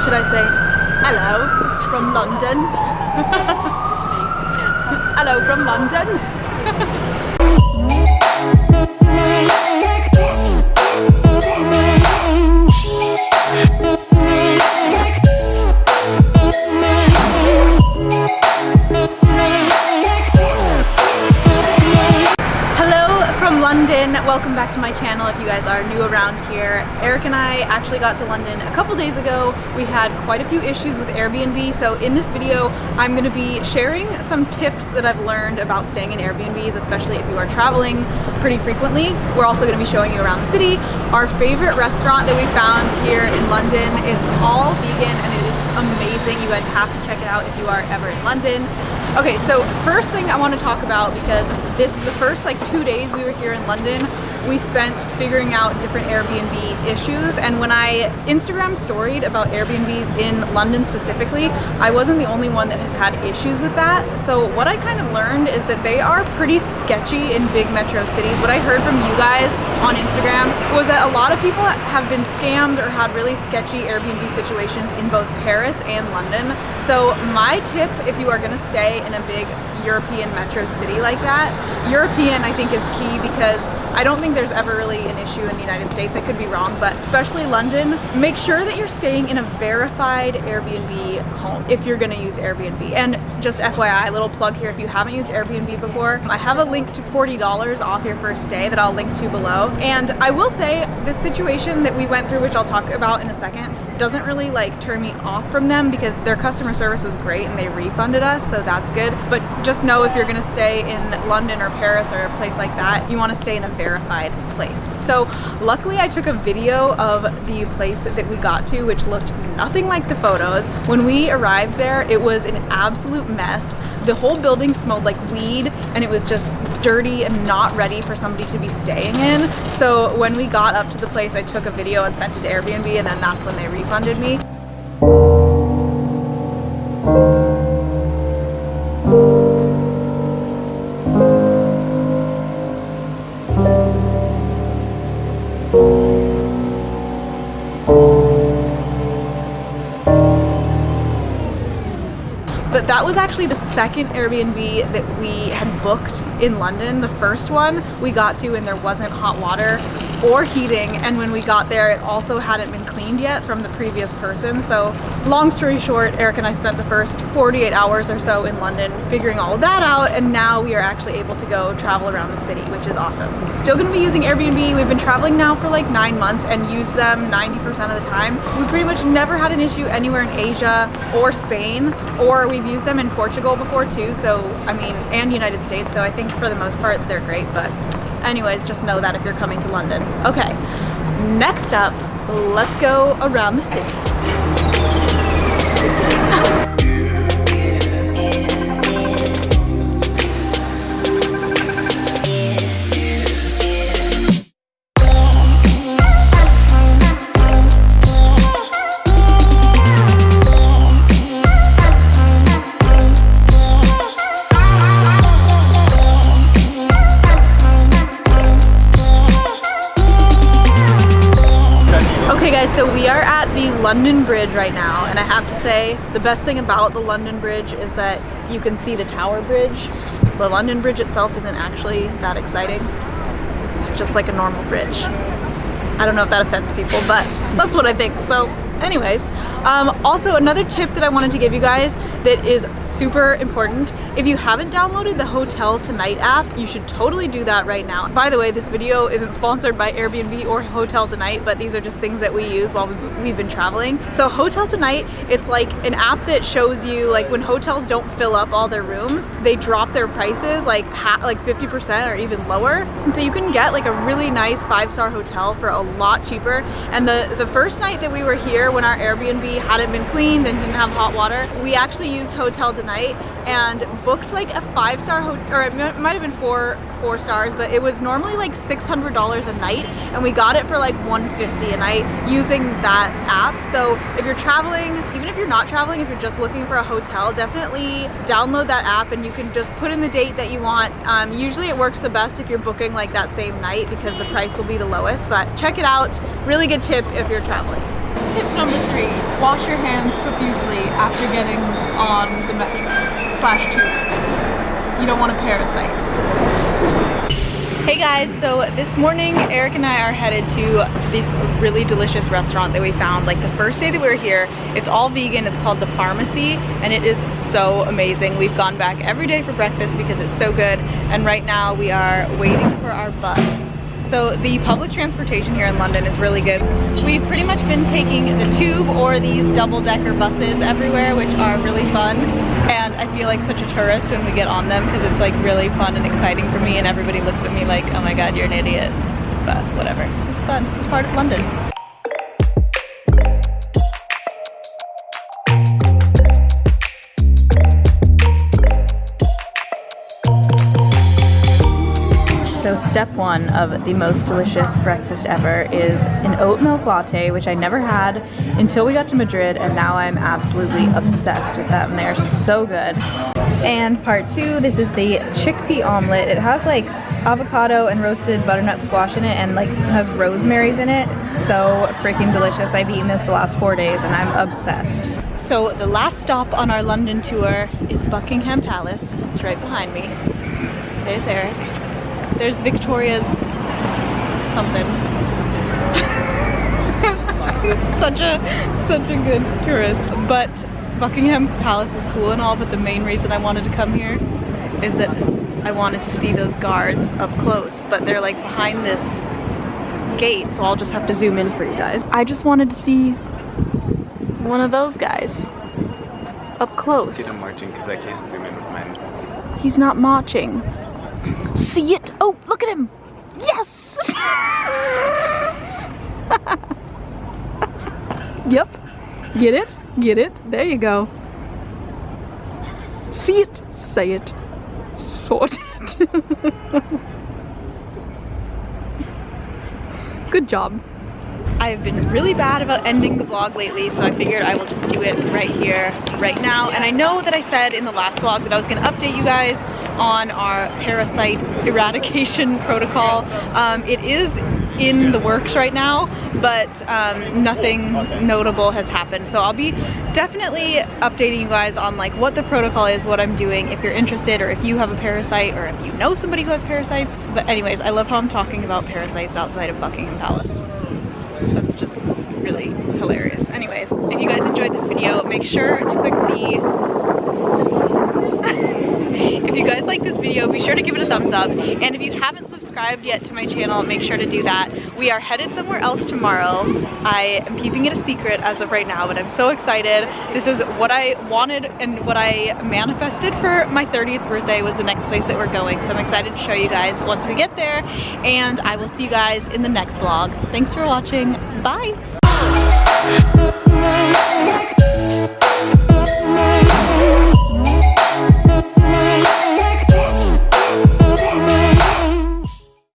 should I say? Hello from London. Hello from London. London. Welcome back to my channel if you guys are new around here. Eric and I actually got to London a couple days ago. We had quite a few issues with Airbnb, so in this video I'm going to be sharing some tips that I've learned about staying in Airbnbs, especially if you are traveling pretty frequently. We're also going to be showing you around the city. Our favorite restaurant that we found here in London, it's all vegan and it is amazing. You guys have to check it out if you are ever in London. Okay, so first thing I want to talk about, because this is the first like 2 days we were here in London, we spent figuring out different Airbnb issues, and when I Instagram storied about Airbnbs in London specifically, I wasn't the only one that has had issues with that. So what I kind of learned is that they are pretty sketchy in big metro cities. What I heard from you guys on Instagram was that a lot of people have been scammed or had really sketchy Airbnb situations in both Paris and London. So my tip, if you are going to stay in a big European metro city like that, European I think is key, because I don't think there's ever really an issue in the United States. I could be wrong, but especially London, make sure that you're staying in a verified Airbnb home if you're going to use Airbnb. And just FYI, a little plug here, if you haven't used Airbnb before, I have a link to $40 off your first stay that I'll link to below. And I will say this situation that we went through, which I'll talk about in a second, doesn't really like turn me off from them, because their customer service was great and they refunded us, so that's good. But just know if you're going to stay in London or Paris or a place like that, you want to stay in a verified place. So luckily I took a video of the place that we got to, which looked nothing like the photos. When we arrived there, it was an absolute mess. The whole building smelled like weed and it was just dirty and not ready for somebody to be staying in. So when we got up to the place, I took a video and sent it to Airbnb, and then that's when they refunded me. But that was actually the second Airbnb that we had booked in London. The first one we got to and there wasn't hot water or heating, and when we got there it also hadn't been cleaned yet from the previous person. So long story short, Eric and I spent the first 48 hours or so in London figuring all of that out, and now we are actually able to go travel around the city, which is awesome. Still going to be using Airbnb. We've been traveling now for like 9 months and used them 90% of the time. We pretty much never had an issue anywhere in Asia or Spain, or we've used them in Portugal before too, so I mean, and United States, so I think for the most part they're great. But anyways, just know that if you're coming to London. Okay, next up, let's go around the city. So we are at the London Bridge right now, and I have to say the best thing about the London Bridge is that you can see the Tower Bridge. The London Bridge itself isn't actually that exciting. It's just like a normal bridge. I don't know if that offends people, but that's what I think. So anyways, also another tip that I wanted to give you guys that is super important. If you haven't downloaded the Hotel Tonight app, you should totally do that right now. By the way, this video isn't sponsored by Airbnb or Hotel Tonight, but these are just things that we use while we've been traveling. So Hotel Tonight, it's like an app that shows you, like, when hotels don't fill up all their rooms, they drop their prices like 50% or even lower. And so you can get like a really nice 5-star hotel for a lot cheaper. And the first night that we were here, when our Airbnb hadn't been cleaned and didn't have hot water, we actually used Hotel Tonight and booked like a 5-star hotel, or it might have been four stars, but it was normally like $600 a night, and we got it for like $150 a night using that app. So if you're traveling, even if you're not traveling, if you're just looking for a hotel, definitely download that app and you can just put in the date that you want. Usually it works the best if you're booking like that same night because the price will be the lowest, but check it out. Really good tip if you're traveling. tip number 3, wash your hands profusely after getting on the metro/tube. You don't want to parasite. Hey guys, so this morning Eric and I are headed to this really delicious restaurant that we found like the first day that we were here. It's all vegan, it's called The Pharmacy, and it is so amazing. We've gone back every day for breakfast because it's so good, and right now we are waiting for our bus. So the public transportation here in London is really good. We've pretty much been taking the tube or these double-decker buses everywhere, which are really fun. And I feel like such a tourist when we get on them because it's like really fun and exciting for me, and everybody looks at me like, oh my god, you're an idiot. But whatever, it's fun. It's part of London. So step 1 of the most delicious breakfast ever is an oat milk latte, which I never had until we got to Madrid, and now I'm absolutely obsessed with that, and they're so good. And part 2, this is the chickpea omelet. It has like avocado and roasted butternut squash in it, and like has rosemary's in it. So freaking delicious. I've eaten this the last 4 days and I'm obsessed. So the last stop on our London tour is Buckingham Palace. It's right behind me. There's Eric. There's Victoria's something. such a good tourist. But Buckingham Palace is cool and all, but the main reason I wanted to come here is that I wanted to see those guards up close, but they're like behind this gate, so I'll just have to zoom in for you guys. I just wanted to see one of those guys up close. See them marching because I can't zoom in with mine. He's not marching. See it? Oh, look at him! Yes! Yep. Get it? Get it? There you go. See it, say it, sort it. Good job. I've been really bad about ending the vlog lately, so I figured I will just do it right here, right now. And I know that I said in the last vlog that I was going to update you guys on our parasite eradication protocol. It is in the works right now, but nothing notable has happened. So I'll be definitely updating you guys on like what the protocol is, what I'm doing, if you're interested, or if you have a parasite, or if you know somebody who has parasites. But anyways, I love how I'm talking about parasites outside of Buckingham Palace. That's just really hilarious. Anyways, if you guys enjoyed this video, make sure to click the if you guys like this video, be sure to give it a thumbs up, and if you haven't subscribed yet to my channel, make sure to do that. We are headed somewhere else tomorrow. I am keeping it a secret as of right now, but I'm so excited. This is what I wanted and what I manifested for my 30th birthday was the next place that we're going, so I'm excited to show you guys once we get there, and I will see you guys in the next vlog. Thanks for watching. Bye!